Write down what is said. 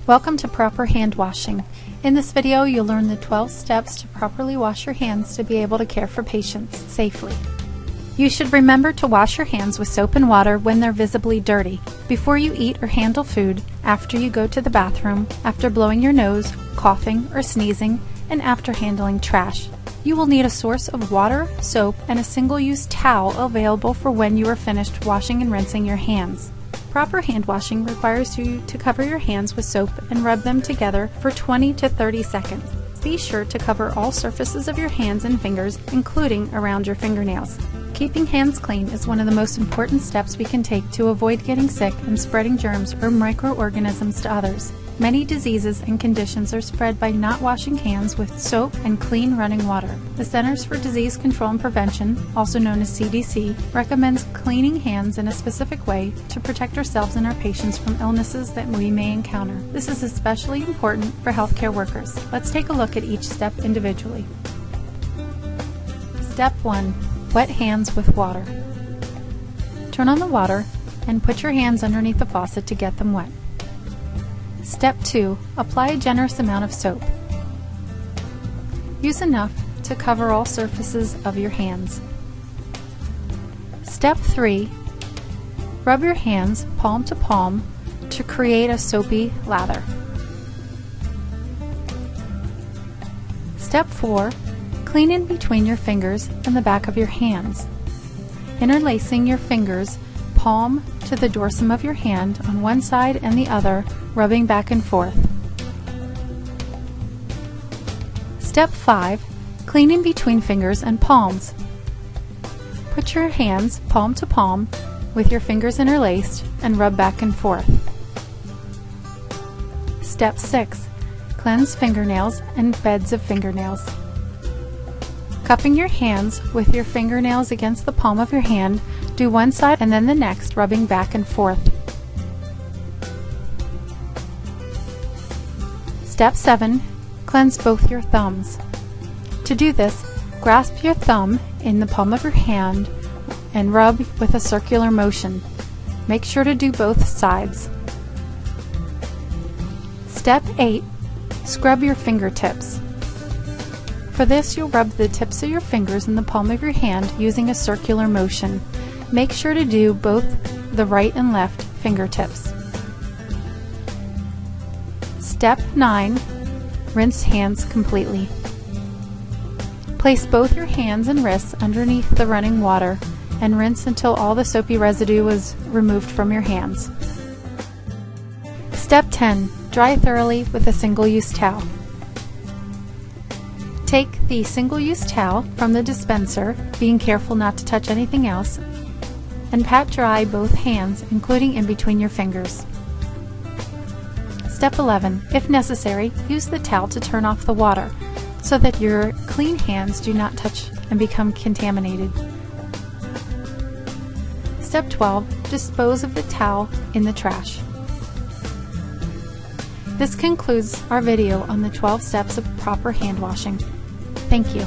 Welcome to Proper Hand Washing. In this video, you'll learn the 12 steps to properly wash your hands to be able to care for patients safely. You should remember to wash your hands with soap and water when they're visibly dirty, before you eat or handle food, after you go to the bathroom, after blowing your nose, coughing, or sneezing, and after handling trash. You will need a source of water, soap, and a single-use towel available for when you are finished washing and rinsing your hands. Proper hand washing requires you to cover your hands with soap and rub them together for 20 to 30 seconds. Be sure to cover all surfaces of your hands and fingers, including around your fingernails. Keeping hands clean is one of the most important steps we can take to avoid getting sick and spreading germs or microorganisms to others. Many diseases and conditions are spread by not washing hands with soap and clean running water. The Centers for Disease Control and Prevention, also known as CDC, recommends cleaning hands in a specific way to protect ourselves and our patients from illnesses that we may encounter. This is especially important for healthcare workers. Let's take a look at each step individually. Step 1. Wet hands with water. Turn on the water and put your hands underneath the faucet to get them wet. Step 2. Apply a generous amount of soap. Use enough to cover all surfaces of your hands. Step 3. Rub your hands palm to palm to create a soapy lather. Step 4. Clean in between your fingers and the back of your hands, interlacing your fingers palm to the dorsum of your hand on one side and the other, rubbing back and forth. Step 5. Clean in between fingers and palms. Put your hands palm to palm with your fingers interlaced and rub back and forth. Step 6. Cleanse fingernails and beds of fingernails. Cupping your hands with your fingernails against the palm of your hand, do one side and then the next, rubbing back and forth. Step 7. Cleanse both your thumbs. To do this, grasp your thumb in the palm of your hand and rub with a circular motion. Make sure to do both sides. Step 8. Scrub your fingertips. For this, you'll rub the tips of your fingers in the palm of your hand using a circular motion. Make sure to do both the right and left fingertips. Step 9. Rinse hands completely. Place both your hands and wrists underneath the running water and rinse until all the soapy residue is removed from your hands. Step 10. Dry thoroughly with a single-use towel. Take the single-use towel from the dispenser, being careful not to touch anything else, and pat dry both hands, including in between your fingers. Step 11. If necessary, use the towel to turn off the water so that your clean hands do not touch and become contaminated. Step 12. Dispose of the towel in the trash. This concludes our video on the 12 steps of proper hand washing. Thank you.